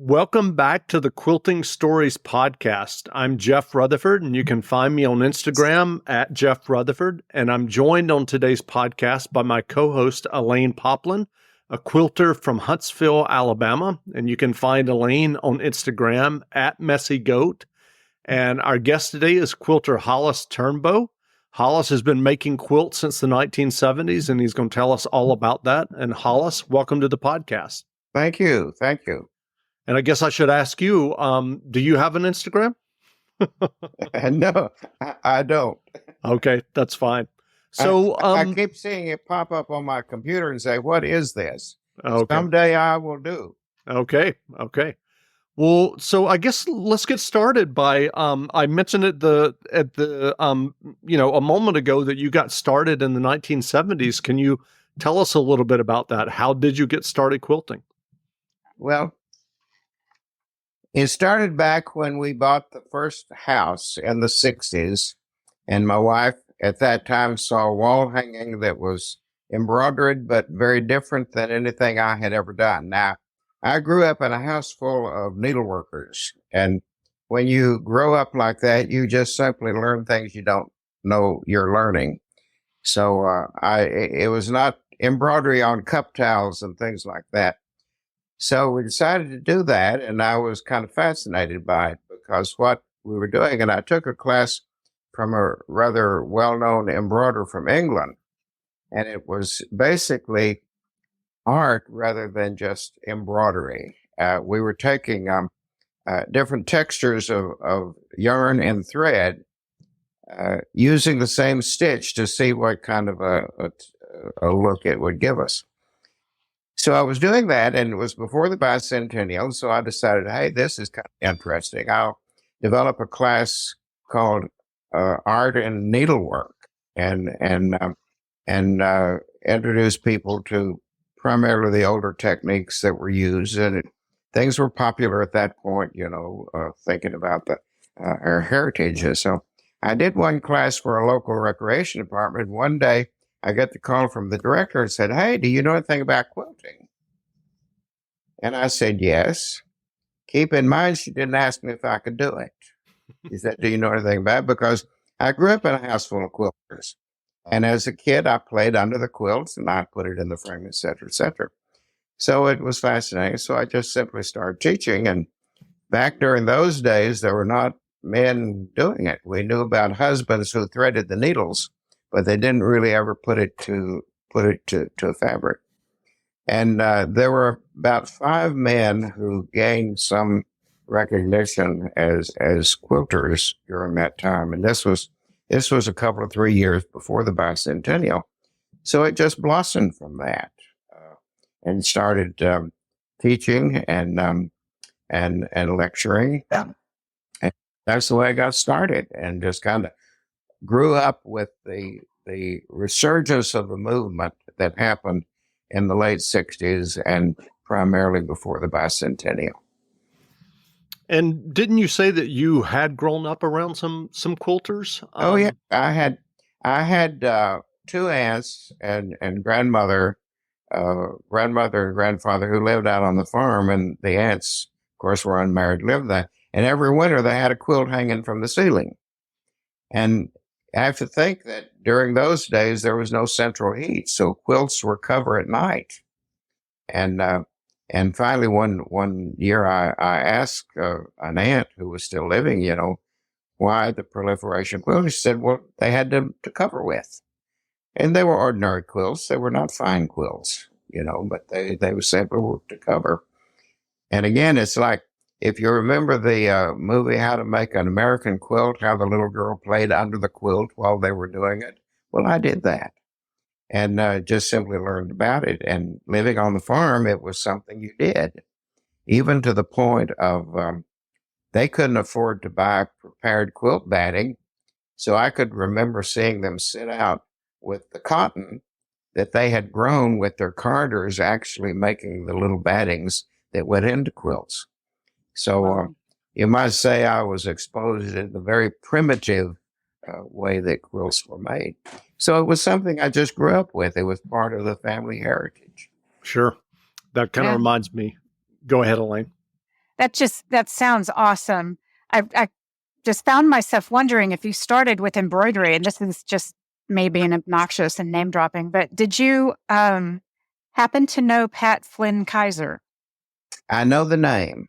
Welcome back to the Quilting Stories podcast. I'm Jeff Rutherford, and you can find me on Instagram at Jeff Rutherford. And I'm joined on today's podcast by my co-host, Elaine Poplin, a quilter from Huntsville, Alabama. And you can find Elaine on Instagram at Messy Goat. And our guest today is quilter Holice Turnbow. Holice has been making quilts since the 1970s, and he's going to tell us all about that. And Holice, welcome to the podcast. Thank you. Thank you. And I guess I should ask you, do you have an Instagram? No, I don't. Okay, that's fine. So I keep seeing it pop up on my computer and say, what is this? Okay. Someday I will do. Okay. Well, so I guess let's get started by I mentioned a moment ago that you got started in the 1970s. Can you tell us a little bit about that? How did you get started quilting? Well, it started back when we bought the first house in the 60s, and my wife at that time saw a wall hanging that was embroidered, but very different than anything I had ever done. Now, I grew up in a house full of needleworkers, and when you grow up like that, you just simply learn things you don't know you're learning. So it was not embroidery on cup towels and things like that. So we decided to do that, and I was kind of fascinated by it because what we were doing, and I took a class from a rather well-known embroiderer from England, and it was basically art rather than just embroidery. We were taking different textures of yarn and thread, using the same stitch to see what kind of a look it would give us. So I was doing that, and it was before the bicentennial, so I decided, hey, this is kind of interesting. I'll develop a class called Art and Needlework and introduce people to primarily the older techniques that were used. And things were popular at that point, thinking about our heritage. So I did one class for a local recreation department. One day, I got the call from the director and said, hey, do you know anything about quilting? And I said, yes. Keep in mind, she didn't ask me if I could do it. She said, do you know anything about it? Because I grew up in a house full of quilters. And as a kid, I played under the quilts and I put it in the frame, et cetera, et cetera. So it was fascinating. So I just simply started teaching. And back during those days, there were not men doing it. We knew about husbands who threaded the needles, but they didn't really ever put it to a fabric. And there were about 5 men who gained some recognition as quilters during that time. And this was a couple of 3 years before the bicentennial. So it just blossomed from that and started teaching and lecturing. Yeah. And that's the way I got started, and just kind of grew up with the resurgence of the movement that happened in the late 60s and primarily before the bicentennial. And didn't you say that you had grown up around some quilters? Oh yeah, I had 2 aunts and grandmother and grandfather who lived out on the farm, and the aunts, of course, were unmarried, lived there. And every winter they had a quilt hanging from the ceiling. And I have to think that during those days, there was no central heat, so quilts were covered at night. And finally, one year, I asked an aunt who was still living, why the proliferation of quilts. She said, well, they had them to cover with. And they were ordinary quilts. They were not fine quilts, but they were simply to cover. And again, it's like, if you remember the movie How to Make an American Quilt, how the little girl played under the quilt while they were doing it. Well, I did that and just simply learned about it. And living on the farm, it was something you did, even to the point of they couldn't afford to buy prepared quilt batting. So I could remember seeing them sit out with the cotton that they had grown with their carders, actually making the little battings that went into quilts. So you might say I was exposed in the very primitive way that quilts were made. So it was something I just grew up with. It was part of the family heritage. Sure. That kind of reminds me. Go ahead, Elaine. that sounds awesome. I just found myself wondering if you started with embroidery, and this is just maybe an obnoxious and name dropping, but did you happen to know Pat Flynn Kaiser? I know the name.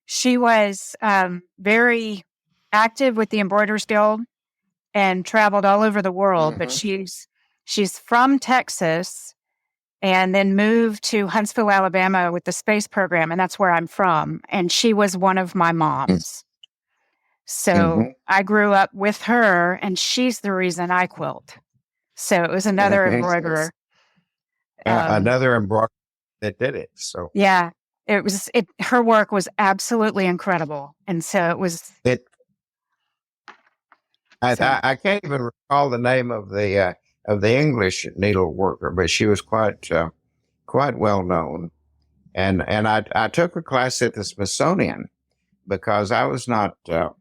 She was very active with the Embroiderers Guild and traveled all over the world, but she's from Texas and then moved to Huntsville, Alabama with the space program, and that's where I'm from. And she was one of my moms. So I grew up with her, and she's the reason I quilt. So it was another embroiderer. Another embroiderer that did it. So yeah, her work was absolutely incredible. And so it was... I can't even recall the name of the English needle worker, but she was quite well known. And I took a class at the Smithsonian because I was not to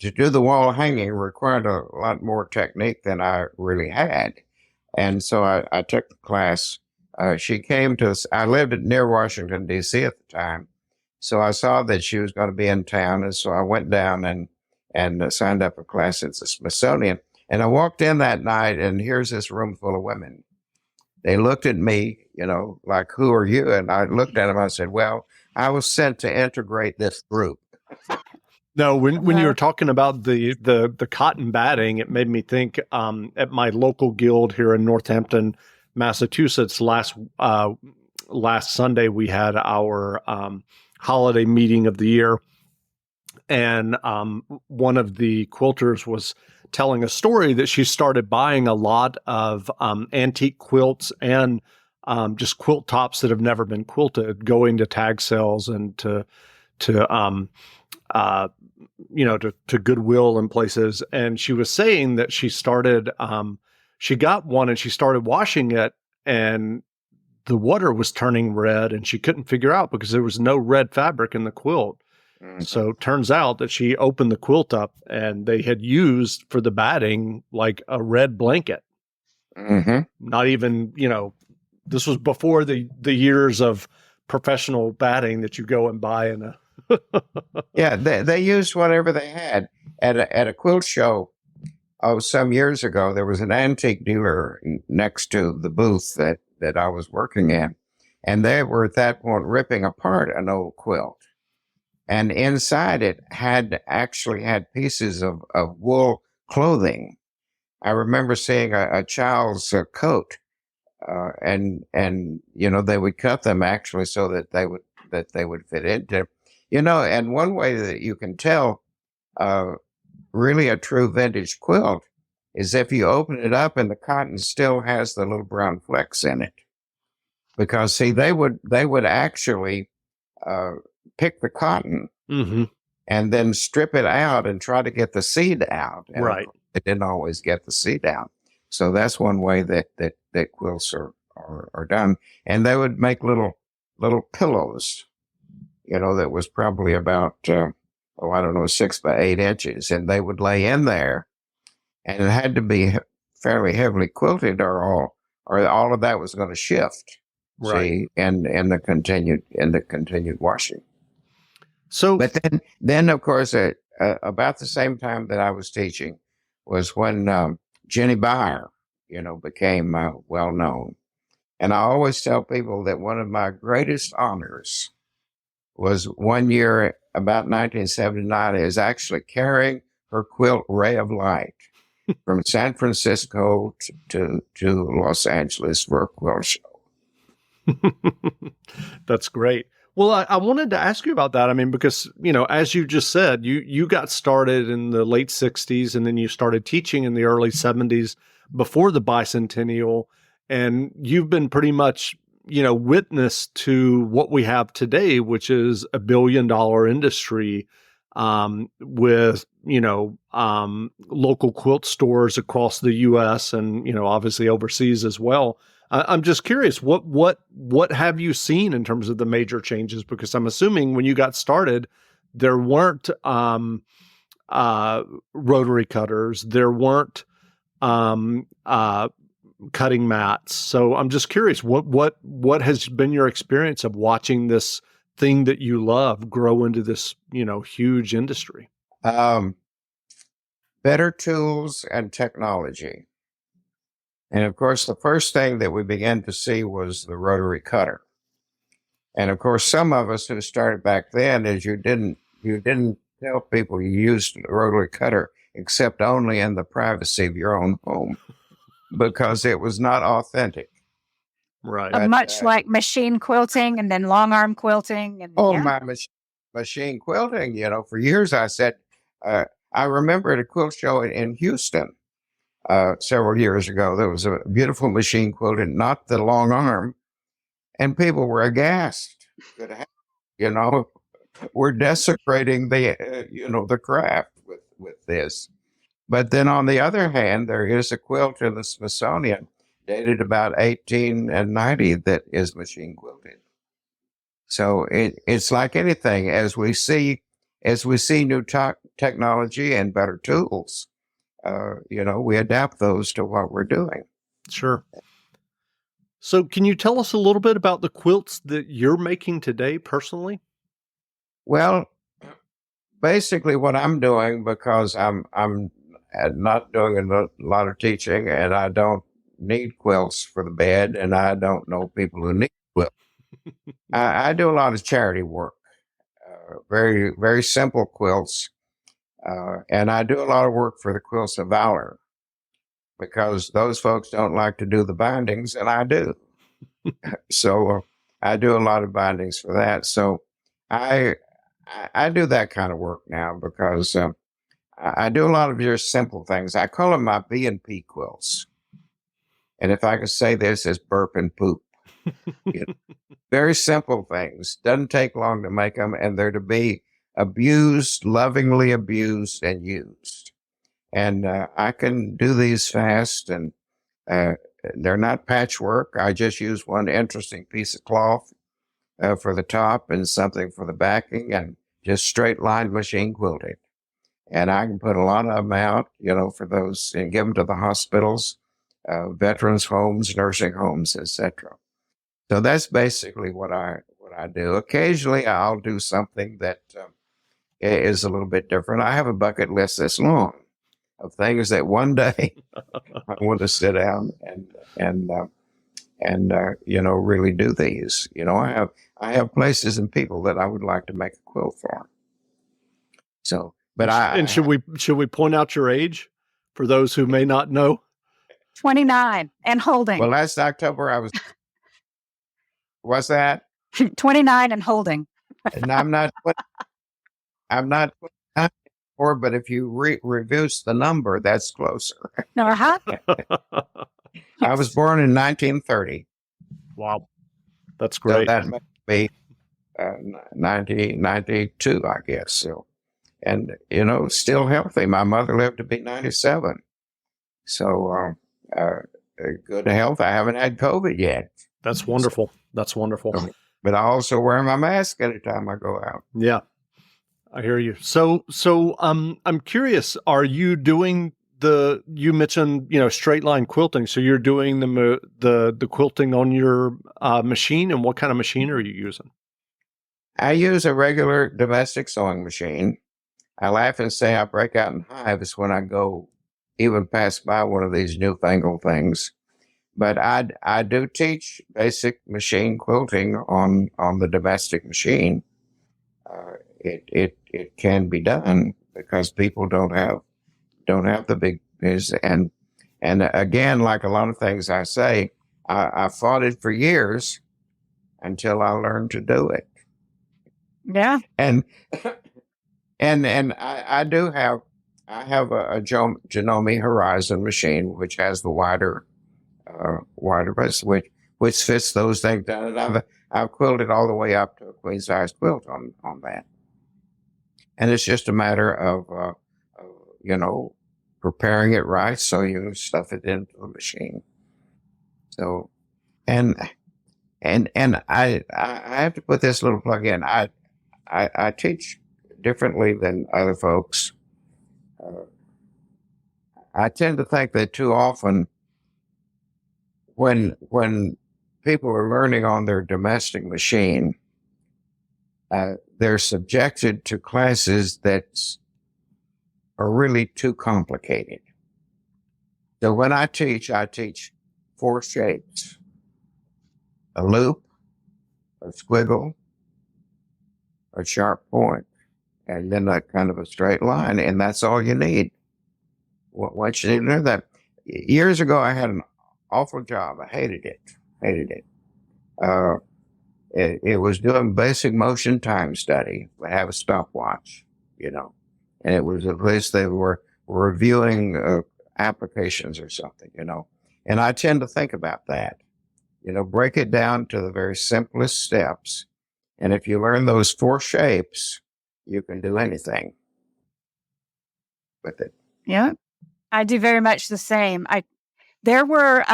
do the wall hanging required a lot more technique than I really had, and so I took the class. She came to us. I lived near Washington D.C. at the time, so I saw that she was going to be in town, and so I went down and signed up a class at the Smithsonian. And I walked in that night, and here's this room full of women. They looked at me, like, who are you? And I looked at them. I said, well, I was sent to integrate this group. No, when you were talking about the cotton batting, it made me think at my local guild here in Northampton, Massachusetts, last Sunday, we had our holiday meeting of the year. And one of the quilters was telling a story that she started buying a lot of antique quilts and just quilt tops that have never been quilted, going to tag sales and to Goodwill and places. And she was saying that she started, she got one and she started washing it, and the water was turning red, and she couldn't figure out because there was no red fabric in the quilt. So it turns out that she opened the quilt up and they had used for the batting like a red blanket. Not even, this was before the years of professional batting that you go and buy in a. Yeah, they used whatever they had at a quilt show. Oh, some years ago, there was an antique dealer next to the booth that I was working in, and they were at that point ripping apart an old quilt. And inside it actually had pieces of wool clothing. I remember seeing a child's coat, and they would cut them actually so that they would fit into. And one way that you can tell really a true vintage quilt is if you open it up and the cotton still has the little brown flecks in it. Because see, they would actually pick the cotton and then strip it out and try to get the seed out. And right. They didn't always get the seed out. So that's one way that quilts are done. And they would make little pillows, that was probably about, 6 by 8 inches. And they would lay in there, and it had to be fairly heavily quilted or all of that was going to shift. Right. See, and the continued washing. So, but then of course, about the same time that I was teaching was when Jenny Beyer, became well known. And I always tell people that one of my greatest honors was one year, about 1979, is actually carrying her quilt Ray of Light from San Francisco to Los Angeles for a quilt show. That's great. Well, I wanted to ask you about that. I mean, because, as you just said, you got started in the late 60s and then you started teaching in the early 70s before the bicentennial. And you've been pretty much, witness to what we have today, which is $1 billion industry with, local quilt stores across the U.S. and, obviously overseas as well. I'm just curious, what have you seen in terms of the major changes? Because I'm assuming when you got started, there weren't rotary cutters, there weren't cutting mats. So I'm just curious, what has been your experience of watching this thing that you love grow into this, huge industry? Better tools and technology. And of course, the first thing that we began to see was the rotary cutter. And of course, some of us who started back then is you didn't tell people you used a rotary cutter except only in the privacy of your own home because it was not authentic. Right. But, much like machine quilting and then long arm quilting. And my machine quilting, for years I said, I remember at a quilt show in Houston several years ago, there was a beautiful machine quilted, not the long arm, and people were aghast. We're desecrating the craft with this. But then on the other hand, there is a quilt in the Smithsonian dated about 1890 that is machine quilted. So it's like anything. As we see new technology and better tools, we adapt those to what we're doing. Sure. So can you tell us a little bit about the quilts that you're making today personally? Well, basically what I'm doing, because I'm not doing a lot of teaching and I don't need quilts for the bed and I don't know people who need quilts. I do a lot of charity work, very, very simple quilts. And I do a lot of work for the Quilts of Valor because those folks don't like to do the bindings and I do. So I do a lot of bindings for that. So I do that kind of work now because I do a lot of your simple things. I call them my B&P quilts. And if I could say this as burp and poop, very simple things. Doesn't take long to make them, and they're to be abused, lovingly abused and used. And I can do these fast, and they're not patchwork. I just use one interesting piece of cloth for the top and something for the backing, and just straight line machine quilting. And I can put a lot of them out, for those, and give them to the hospitals, veterans' homes, nursing homes, etc. So that's basically what I do. Occasionally, I'll do something that is a little bit different. I have a bucket list this long of things that one day I want to sit down and really do these. I have places and people that I would like to make a quilt for. So, but should we point out your age for those who may not know? 29 and holding. Well, last October what's that? 29 and holding. And I'm not 24, but if you reduce the number, that's closer. Uh-huh. I was born in 1930. Wow. That's great. So that must be 1992, I guess. So, and, still healthy. My mother lived to be 97. So, good health. I haven't had COVID yet. That's wonderful. That's wonderful. But I also wear my mask anytime I go out. Yeah, I hear you. So, I'm curious. Are you doing you mentioned, straight line quilting. So you're doing the quilting on your machine, and what kind of machine are you using? I use a regular domestic sewing machine. I laugh and say I break out in hives when I go even pass by one of these newfangled things. But I do teach basic machine quilting on the domestic machine. It can be done because people don't have the big business. And again, like a lot of things I say, I fought it for years until I learned to do it. Yeah. And I do have a Janome Horizon machine, which has the wider base, which fits those things down. And I've quilted all the way up to a queen size quilt on that. And it's just a matter of preparing it right so you stuff it into the machine. So, and I have to put this little plug in. I teach differently than other folks. I tend to think that too often when people are learning on their domestic machine, they're subjected to classes that are really too complicated. So when I teach 4 shapes: a loop, a squiggle, a sharp point, and then a kind of a straight line, and that's all you need. Once you learn that, years ago I had an awful job. I hated it. Uh, it was doing basic motion time study. We have a stopwatch, and it was a place they were reviewing applications or something, And I tend to think about that, break it down to the very simplest steps. And if you learn those 4 shapes, you can do anything with it. Yeah, I do very much the same. There were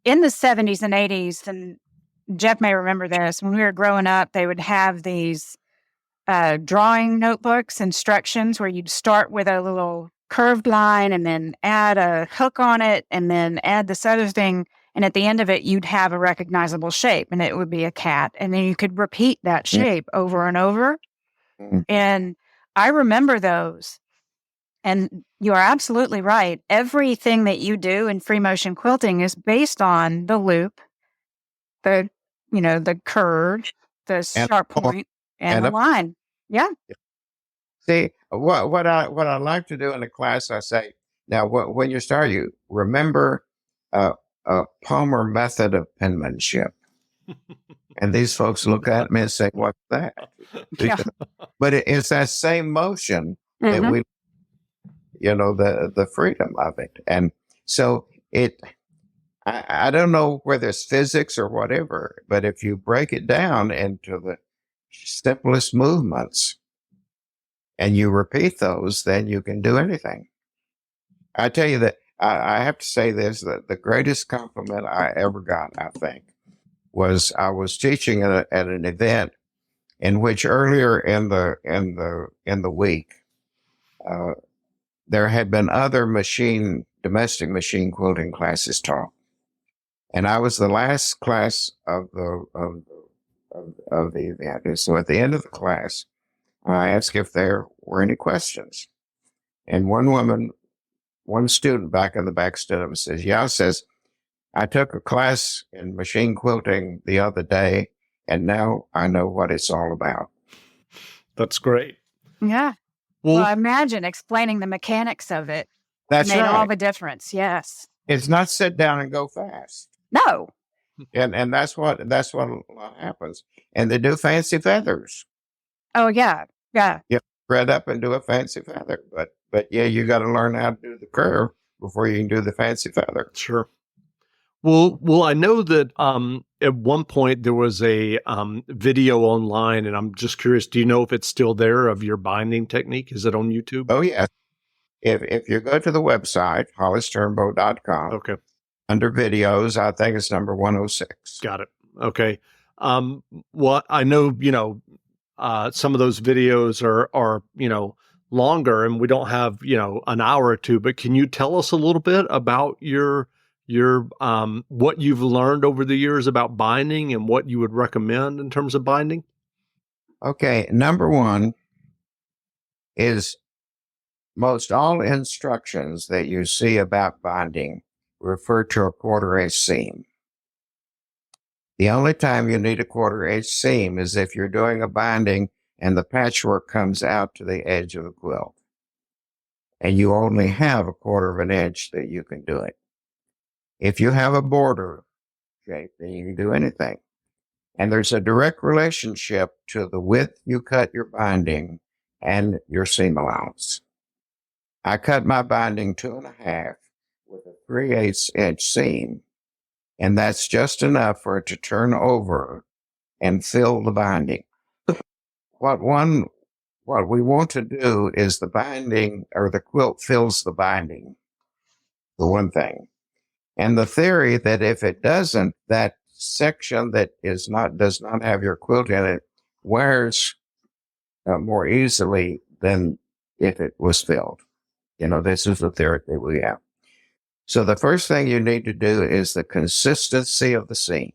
in the 70s and 80s, and Jeff may remember this, when we were growing up, they would have these drawing notebooks, instructions, where you'd start with a little curved line and then add a hook on it and then add this other thing. And at the end of it, you'd have a recognizable shape, and it would be a cat. And then you could repeat that shape over and over. Mm. And I remember those. And you are absolutely right. Everything that you do in free motion quilting is based on the loop, the curve, the sharp point, and the line. Yeah. See, what I like to do in the class, I say, now when you start, you remember a Palmer method of penmanship. And these folks look at me and say, "What's that?" Yeah. But it's that same motion that we, the freedom of it. And so I don't know whether it's physics or whatever, but if you break it down into the simplest movements and you repeat those, then you can do anything. I tell you that I have to say this, that the greatest compliment I ever got, I think, was I was teaching at an event in which earlier in the week, there had been other domestic machine quilting classes taught, and I was the last class of the event. And so at the end of the class, I asked if there were any questions, and one student back in the back stood up and says, "Yeah," says, "I took a class in machine quilting the other day, and now I know what it's all about." That's great. Yeah. Well, imagine explaining the mechanics of it. That's made right. all the difference. Yes. It's not sit down and go fast. No. And that's what happens. And they do fancy feathers. Oh yeah. Yeah. You spread up and do a fancy feather. But yeah, you got to learn how to do the curve before you can do the fancy feather. Sure. Well, I know that at one point there was a video online, and I'm just curious, do you know if it's still there, of your binding technique? Is it on YouTube? Oh, yeah. If you go to the website, HoliceTurnbow.com, okay, under videos, I think it's number 106. Got it. Okay. Well, I know, some of those videos are longer, and we don't have, an hour or two, but can you tell us a little bit about your what you've learned over the years about binding and what you would recommend in terms of binding? Okay. Number 1 is most all instructions that you see about binding refer to a 1/4" seam. The only time you need a 1/4" seam is if you're doing a binding and the patchwork comes out to the edge of the quilt, and you only have a 1/4 inch that you can do it. If you have a border shape, then you can do anything. And there's a direct relationship to the width you cut your binding and your seam allowance. I cut my binding 2.5 with a 3/8 inch seam, and that's just enough for it to turn over and fill the binding. What we want to do is the binding, or the quilt fills the binding, the one thing. And the theory that if it doesn't, that section that does not have your quilt in it wears more easily than if it was filled. This is the theory that we have. So the first thing you need to do is the consistency of the seam.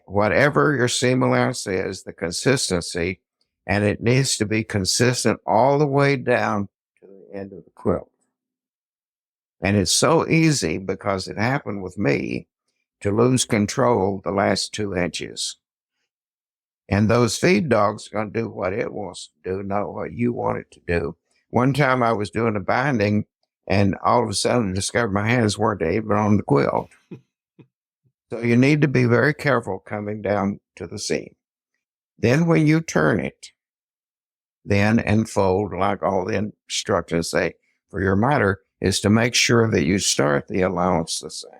whatever your seam allowance is, the consistency, and it needs to be consistent all the way down to the end of the quilt. And it's so easy because it happened with me to lose control the last 2 inches. And those feed dogs are going to do what it wants to do, not what you want it to do. One time I was doing a binding, and all of a sudden I discovered my hands weren't even on the quilt. So you need to be very careful coming down to the seam. Then when you turn it, then and fold, like all the instructions say for your miter, is to make sure that you start the allowance the same.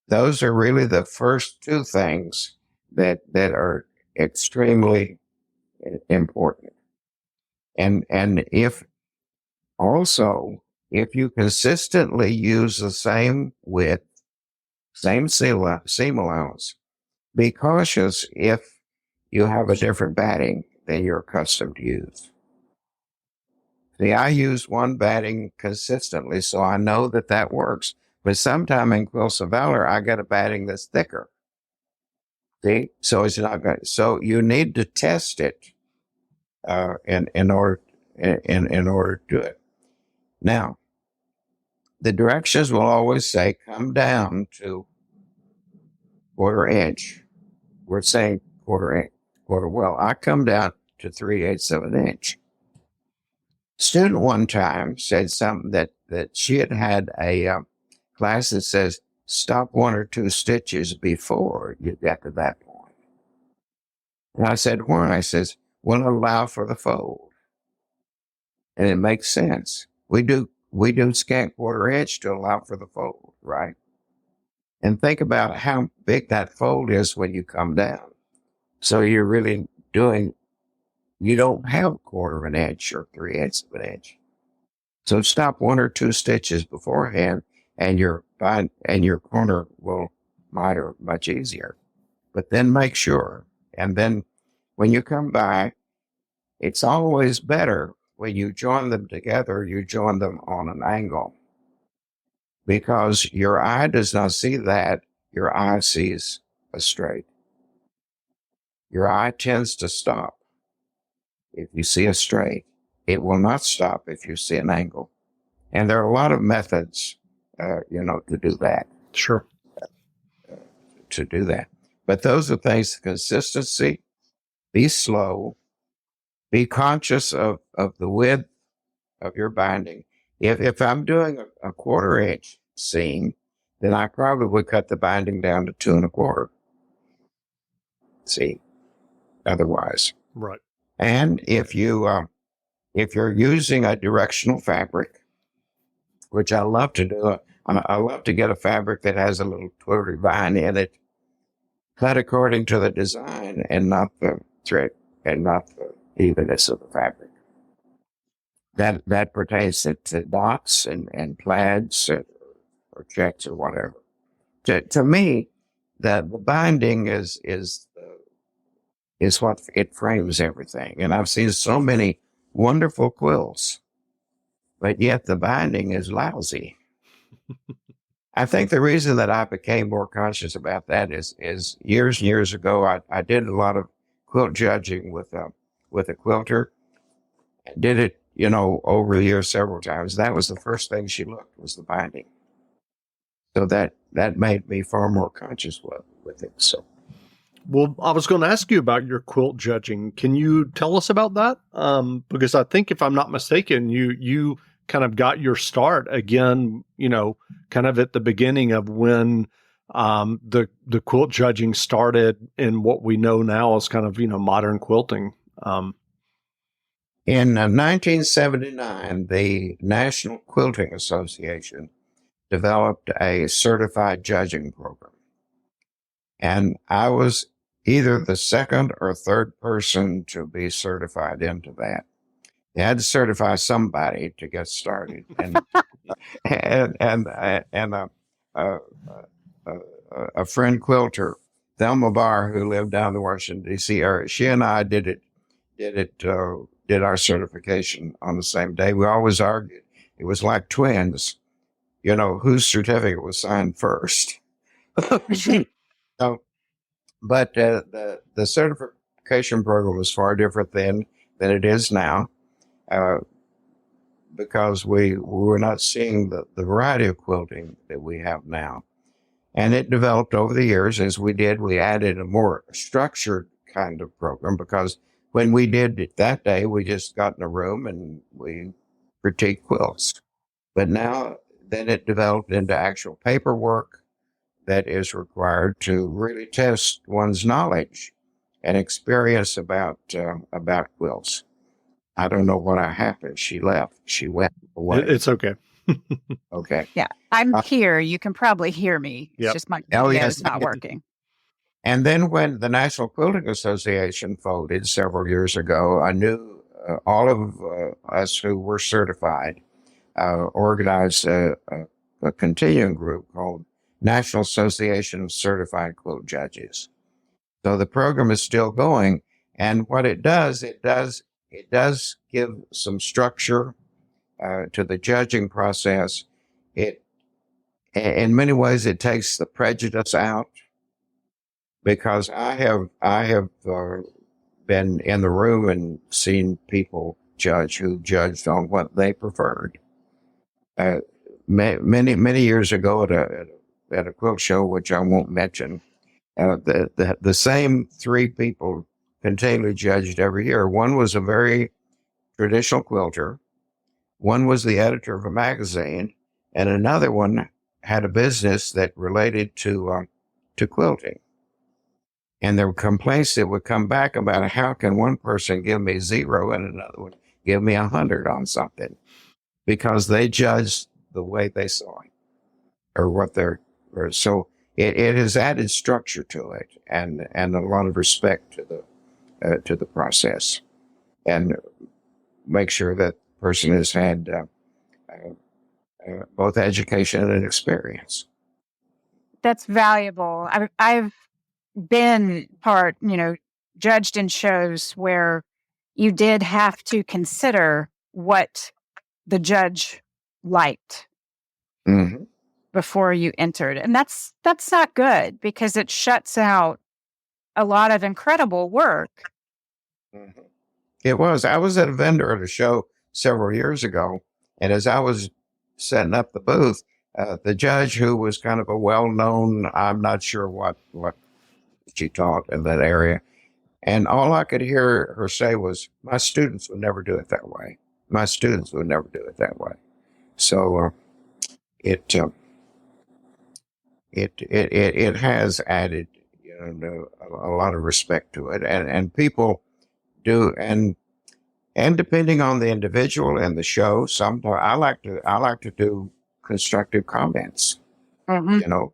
Those are really the first 2 things that are extremely important. And if you consistently use the same width, same seam allowance, be cautious if you have a different batting than you're accustomed to use. See, I use one batting consistently, so I know that works. But sometime in Quilts of Valor, I get a batting that's thicker. See, so it's not good. So you need to test it in order to do it. Now, the directions will always say come down to 1/4 inch. We're saying 1/4 inch. Well, I come down to 3/8 of an inch. Student one time said something that she had a class that says stop 1 or 2 stitches before you get to that point. And I said, why? I says, well, allow for the fold. And it makes sense. We do scant 1/4 inch to allow for the fold, right? And think about how big that fold is when you come down. So you're really you don't have 1/4 of an inch or 3/8 of an inch. So stop 1 or 2 stitches beforehand, and your corner will miter much easier. But then make sure. And then when you come by, it's always better when you join them together, you join them on an angle. Because your eye does not see that, your eye sees a straight. Your eye tends to stop if you see a straight. It will not stop if you see an angle. And there are a lot of methods, to do that. Sure. To do that. But those are things: consistency, be slow, be conscious of the width of your binding. If I'm doing a 1/4 inch seam, then I probably would cut the binding down to 2 1/4. See, otherwise. Right. And if you're using a directional fabric, which I love to do, I love to get a fabric that has a little twirly vine in it, cut according to the design and not the thread and not the evenness of the fabric. That pertains to dots and plaids or checks or whatever. To me, the binding is what it frames everything. And I've seen so many wonderful quilts, but yet the binding is lousy. I think the reason that I became more conscious about that is years and years ago, I did a lot of quilt judging with a quilter. I did it, over the years several times. That was the first thing she looked, was the binding. So that made me far more conscious with it. So. Well, I was going to ask you about your quilt judging. Can you tell us about that? Because I think, if I'm not mistaken, you kind of got your start again, kind of at the beginning of when the quilt judging started in what we know now as kind of, modern quilting. In 1979, the National Quilting Association developed a certified judging program. And I was either the second or third person to be certified into that. They had to certify somebody to get started. And a friend quilter, Thelma Barr, who lived down in the Washington, D.C. area, she and I did our certification on the same day. We always argued. It was like twins, whose certificate was signed first. So But the certification program was far different then than it is now, uh, because we were not seeing the variety of quilting that we have now. And it developed over the years. As we did, we added a more structured kind of program, because when we did it that day, we just got in a room and we critiqued quilts. But now, then it developed into actual paperwork that is required to really test one's knowledge and experience about quilts. I don't know what happened. She left. She went away. It's okay. Okay. Yeah, I'm here. You can probably hear me. It's Yep. just my Oh, video yes. is not working. And then when the National Quilting Association folded several years ago, I knew all of us who were certified organized a continuing group called National Association of Certified Quilt Judges. So the program is still going, and what it does give some structure to the judging process. It, in many ways, it takes the prejudice out, because I have been in the room and seen people judge who judged on what they preferred. Many years ago at a quilt show, which I won't mention, the same three people continually judged every year. One was a very traditional quilter, one was the editor of a magazine, and another one had a business that related to quilting. And there were complaints that would come back about how can one person give me 0 and another one give me 100 on something, because they judged the way they saw it or what they're. So it has added structure to it and a lot of respect to the process, and make sure that the person has had both education and experience. That's valuable. I've been judged in shows where you did have to consider what the judge liked Mm-hmm. before you entered. And that's not good, because it shuts out a lot of incredible work. Mm-hmm. It was. I was at a vendor at a show several years ago, and as I was setting up the booth, the judge, who was kind of a well-known, I'm not sure what she taught in that area, and all I could hear her say was, "My students would never do it that way. My students would never do it that way." So it has added, a lot of respect to it, and people do, and depending on the individual and the show, sometimes I like to do constructive comments. Mm-hmm.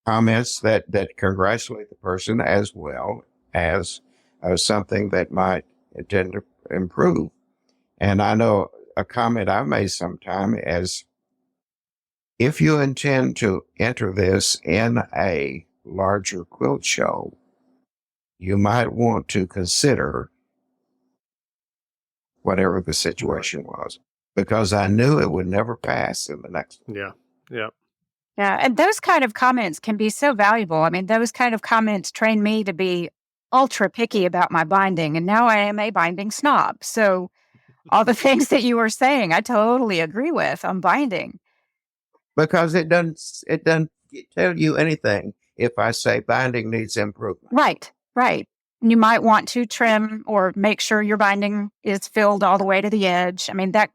Comments that congratulate the person, as well as something that might tend to improve. And I know a comment I've made sometime is, if you intend to enter this in a larger quilt show, you might want to consider whatever the situation was, because I knew it would never pass in the next one. Yeah. Yeah. Yeah. And those kind of comments can be so valuable. I mean, those kind of comments train me to be ultra picky about my binding. And now I am a binding snob. So all the things that you were saying, I totally agree with on binding. Because it doesn't tell you anything if I say binding needs improvement. Right. Right. You might want to trim or make sure your binding is filled all the way to the edge. I mean, that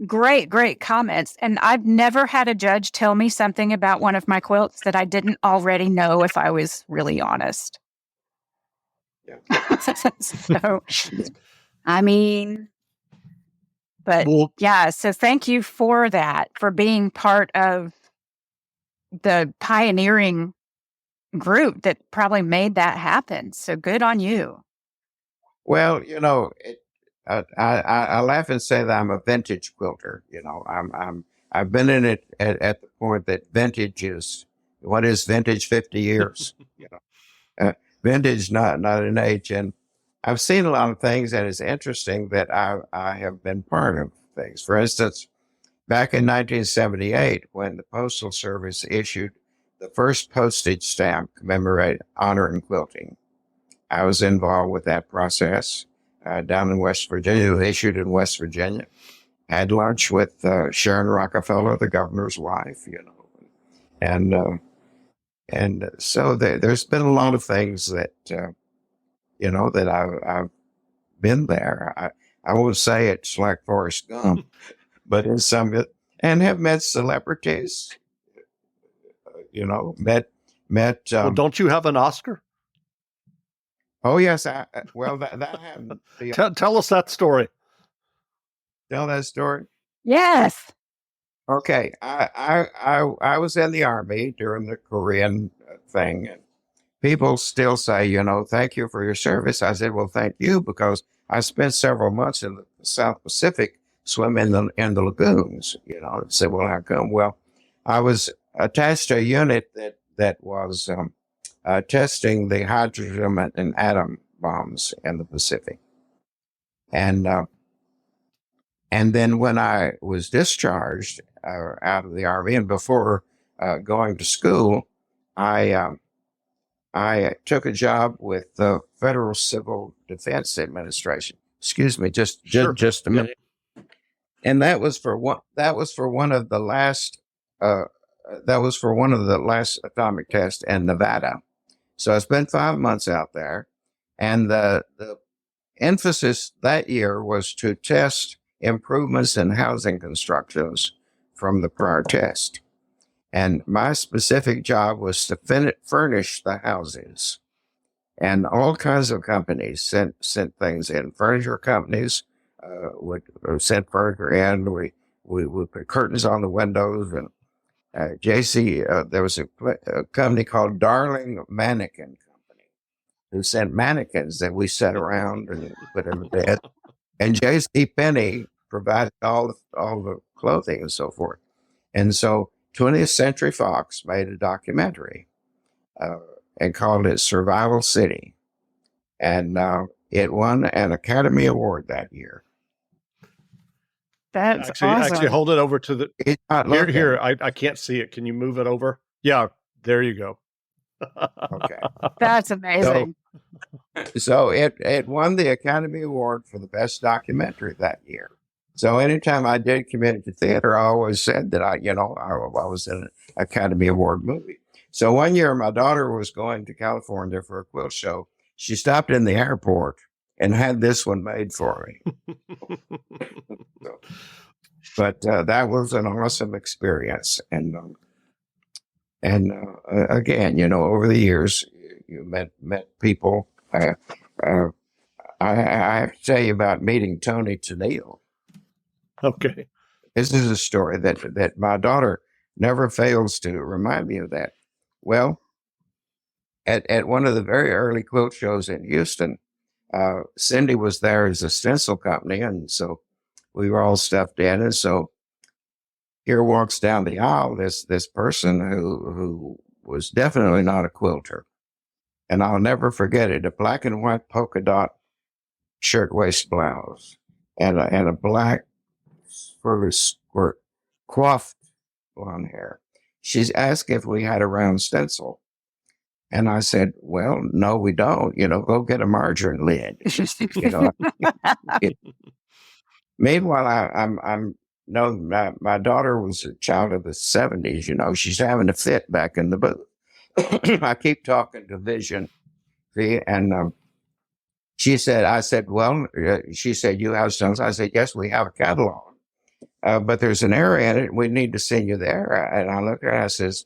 great comments. And I've never had a judge tell me something about one of my quilts that I didn't already know, if I was really honest. Yeah. So, I mean, but yeah, so thank you for that, for being part of the pioneering group that probably made that happen. So good on you. Well, I laugh and say that I'm a vintage quilter. I've been in it at the point that vintage is, what is vintage? 50 years. Vintage, not an age. And I've seen a lot of things, and it's interesting that I have been part of things. For instance, back in 1978, when the Postal Service issued the first postage stamp commemorating honoring quilting. I was involved with that process down in West Virginia, issued in West Virginia. Had lunch with Sharon Rockefeller, the governor's wife, and so there's been a lot of things that that I've been there. I won't say it's like Forrest Gump, but in some of it, and have met celebrities. Met. Well, don't you have an Oscar? Oh yes, that happened. Tell us that story. Tell that story. Yes. Okay, I was in the Army during the Korean thing, and people still say, thank you for your service. I said, well, thank you, because I spent several months in the South Pacific swimming in the lagoons. I said, well, how come? Well, I was attached to a unit that was testing the hydrogen and atom bombs in the Pacific, and then when I was discharged out of the Army, and before going to school, I took a job with the Federal Civil Defense Administration. Excuse me, just a minute. And that was for one of the last atomic tests in Nevada. So I spent 5 months out there, and the emphasis that year was to test improvements in housing constructions from the prior test. And my specific job was to furnish the houses. And all kinds of companies sent things in. Furniture companies would send furniture in. We would put curtains on the windows. And there was a company called Darling Mannequin Company who sent mannequins that we set around and put in the bed. And J.C. Penney provided all the clothing and so forth. And so 20th Century Fox made a documentary and called it Survival City. And it won an Academy Award that year. That's awesome. Actually, hold it over to the here. I can't see it. Can you move it over? Yeah, there you go. Okay. That's amazing. So it won the Academy Award for the best documentary that year. So anytime I did community theater, I always said that I was in an Academy Award movie. So one year my daughter was going to California for a quilt show. She stopped in the airport and had this one made for me. But that was an awesome experience. And again, over the years, you met people. I have to tell you about meeting Tony Tennille. Okay. This is a story that my daughter never fails to remind me of that. Well, at one of the very early quilt shows in Houston, Cindy was there as a stencil company, and so we were all stuffed in. And so here walks down the aisle this person who was definitely not a quilter. And I'll never forget it, a black and white polka dot shirtwaist blouse and a black squirt coiffed blonde hair. She's asked if we had a round stencil. And I said, well, no, we don't. Go get a margarine lid. Meanwhile, my daughter was a child of the 70s. She's having a fit back in the booth. I keep talking to Vision, see, and she said, well, she said, you have stencils? I said, yes, we have a catalog. But there's an area in it. We need to send you there. And I look at her and I says,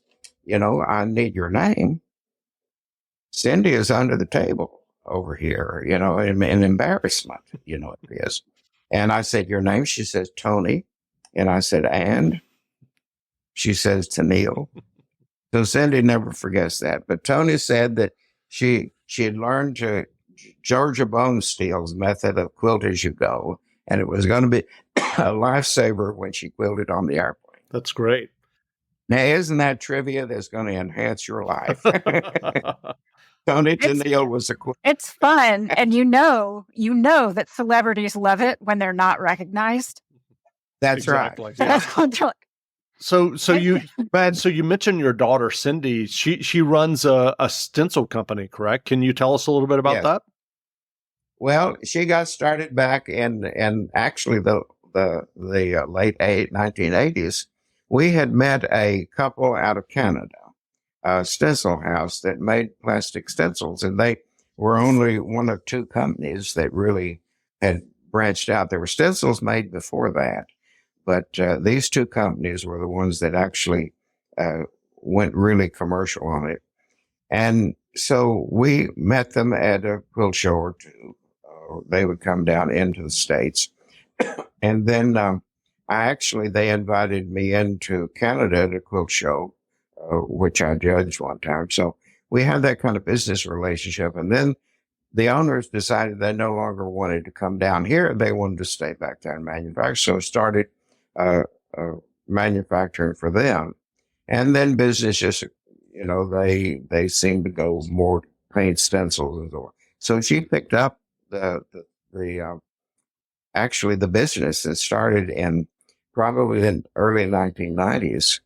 I need your name. Cindy is under the table over here, in embarrassment, it is. And I said, your name? She says, Tony. And I said, and? She says, Tennille. So Cindy never forgets that. But Tony said that she had learned Georgia Bonesteel's method of quilt as you go. And it was going to be a lifesaver when she quilted on the airplane. That's great. Now, isn't that trivia that's going to enhance your life? Tony Tennille was a quilt. It's fun. And you know that celebrities love it when they're not recognized. That's exactly. Right. Yeah. So you But so you mentioned your daughter Cindy. She runs a stencil company, correct? Can you tell us a little bit about yes, that? well, she got started back in actually the late 1980s. We had met a couple out of Canada, a stencil house that made plastic stencils, and they were only one of two companies that really had branched out. There were stencils made before that, but these two companies were the ones that actually uh, went really commercial on it. And so we met them at a quilt show or two. They would come down into the States. And then they invited me into Canada at a quilt show, which I judged one time. So we had that kind of business relationship. And then the owners decided they no longer wanted to come down here. They wanted to stay back there and manufacture. So started uh, manufacturing for them. And then business just, they seemed to go more paint stencils and so on. So she picked up the actually the business that started in probably in early 1990s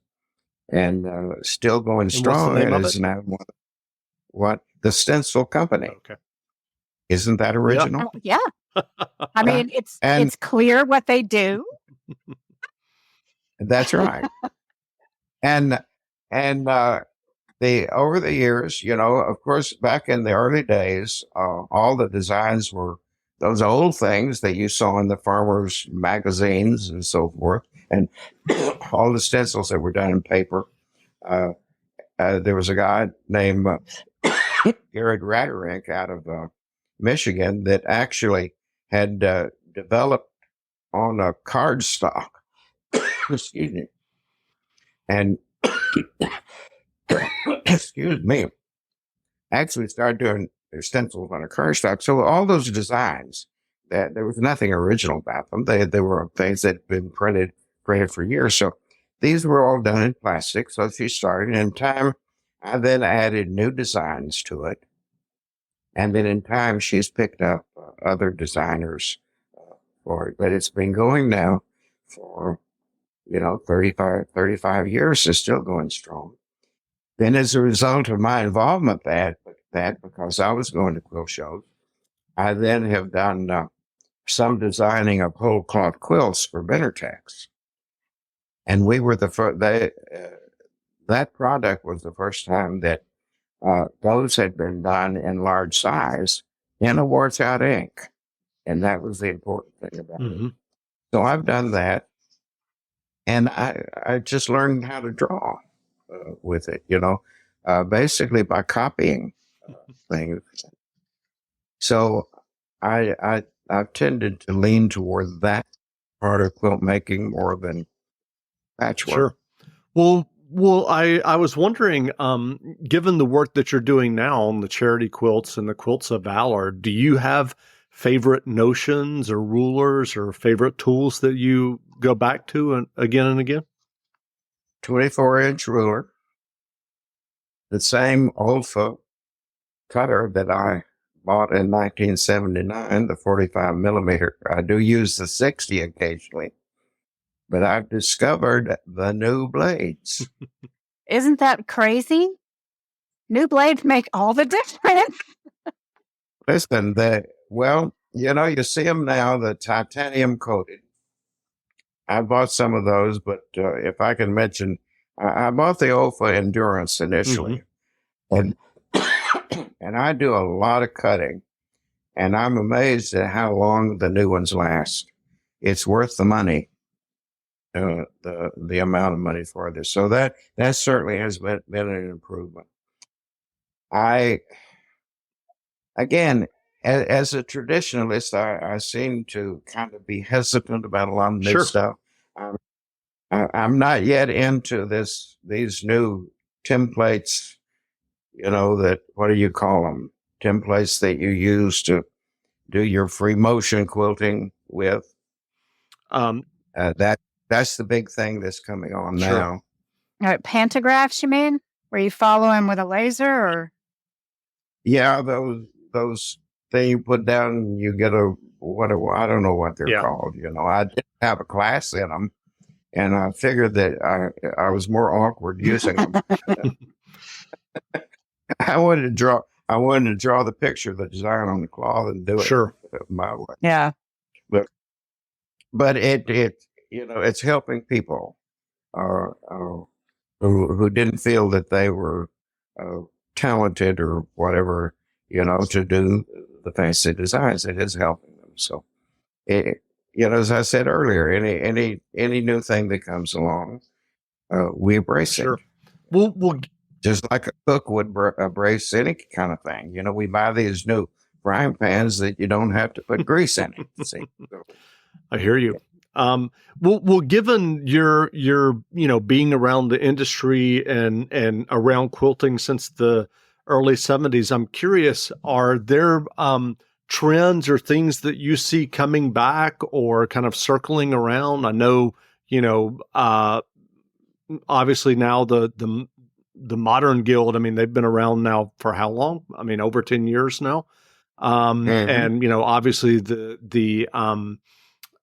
and still going And what's the strong. name It of is it? now what the Stencil Company. Okay. Isn't that Yeah. original? Oh, yeah. I mean, And it's clear what they do. that's right. And and the over the years, of course, back in the early days, all the designs were those old things that you saw in the farmers' magazines and so forth, and all the stencils that were done in paper. Uh, there was a guy named Garrett Ratterink out of Michigan that actually had developed on a cardstock. Excuse me. And excuse me, actually started doing stencils on a cardstock. So all those designs, that there was nothing original about them. They were things that had been printed for years. So these were all done in plastic. So she started. In time, I then added new designs to it. And then in time, she's picked up other designers for it. But it's been going now for, 35 years. It's still going strong. Then as a result of my involvement that because I was going to quilt shows, I then have done some designing of whole cloth quilts for Benartex. And we were the first, that product was the first time that those had been done in large size in a wash out ink. And that was the important thing about it. So I've done that. And I just learned how to draw with it, basically by copying things. So I've tended to lean toward that part of quilt making more than patchwork. Sure. Well, I was wondering, given the work that you're doing now on the charity quilts and the quilts of valor, do you have favorite notions or rulers or favorite tools that you go back to and again? 24-inch ruler, the same Olfa cutter that I bought in 1979, the 45 millimeter. I do use the 60 occasionally, but I've discovered the new blades. Isn't that crazy? New blades make all the difference. Listen, you see them now, the titanium coated. I bought some of those, but if I can mention, I bought the Olfa Endurance initially, and and I do a lot of cutting, and I'm amazed at how long the new ones last. It's worth the money, the amount of money for this. So that certainly has been an improvement. Again, as a traditionalist, I seem to kind of be hesitant about a lot of new stuff. I'm not yet into these new templates, that, what do you call them? Templates that you use to do your free motion quilting with. That's the big thing that's coming on now. Pantographs, you mean? Where you follow them with a laser or? Yeah, those things you put down and you get I don't know what they're called. I didn't have a class in them. and I figured that I was more awkward using them. I wanted to draw the picture, the design on the cloth, and do Sure. it my way. Yeah. But it it's helping people who didn't feel that they were talented or whatever, to do the fancy designs. It is helping them. So, as I said earlier, any new thing that comes along, we embrace Sure. it. We'll Just like a cook would embrace any kind of thing. We buy these new frying pans that you don't have to put grease in it. See? So, I hear you. Well, given your being around the industry and around quilting since the early 70s, I'm curious, are there trends or things that you see coming back or kind of circling around? I know, obviously now the Modern Guild, I mean, they've been around now for how long? I mean, over 10 years now. And obviously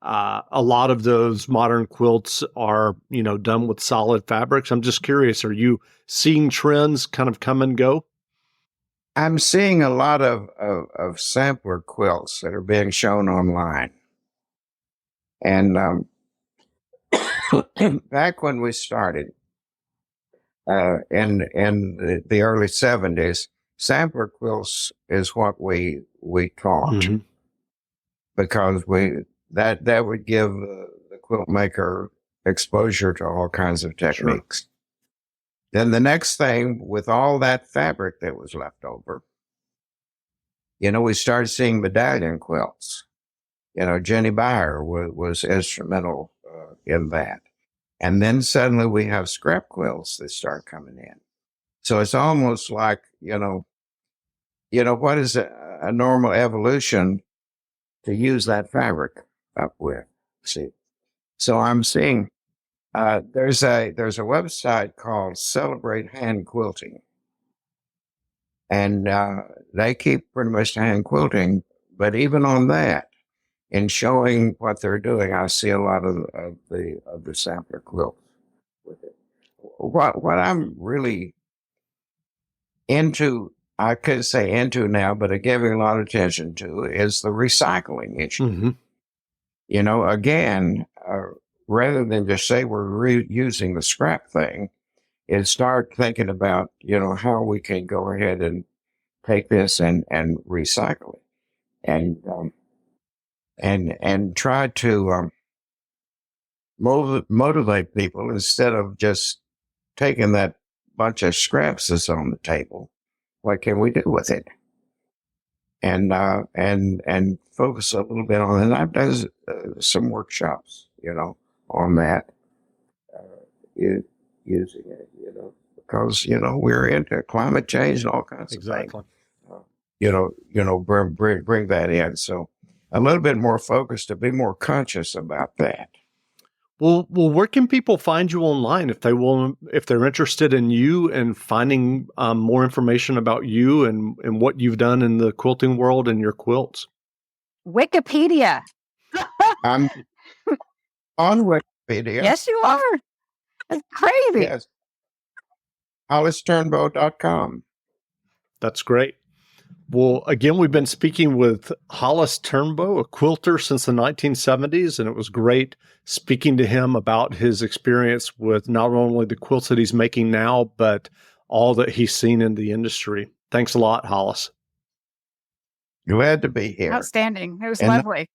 a lot of those modern quilts are, done with solid fabrics. I'm just curious, are you seeing trends kind of come and go? I'm seeing a lot of sampler quilts that are being shown online. And back when we started in the early 70s, sampler quilts is what we taught, because that would give the quilt maker exposure to all kinds of techniques. Sure. Then the next thing, with all that fabric that was left over, we started seeing medallion quilts. Jenny Beyer was instrumental in that. And then suddenly we have scrap quilts that start coming in. So it's almost like, what is a normal evolution to use that fabric up with? See, so I'm seeing there's a website called Celebrate Hand Quilting, and they keep pretty much hand quilting. But even on that, in showing what they're doing, I see a lot of the sampler quilts with it. What I'm really into, I could say into now, but I'm giving a lot of attention to, is the recycling issue. Again, rather than just say we're reusing the scrap thing, is start thinking about, how we can go ahead and take this and recycle it, and try to motivate people, instead of just taking that bunch of scraps that's on the table. What can we do with it? And focus a little bit on it. And I've done some workshops, on that, using it, because, we're into climate change and all kinds of things. Bring that in. So a little bit more focused, to be more conscious about that. Well, where can people find you online if they're interested in you and finding more information about you and what you've done in the quilting world and your quilts? Wikipedia. I'm on Wikipedia. Yes, you are. That's crazy. Yes. HoliceTurnbow.com. That's great. Well, again, we've been speaking with Holice Turnbow, a quilter since the 1970s, and it was great speaking to him about his experience with not only the quilts that he's making now, but all that he's seen in the industry. Thanks a lot, Holice. Glad to be here. Outstanding. It was lovely.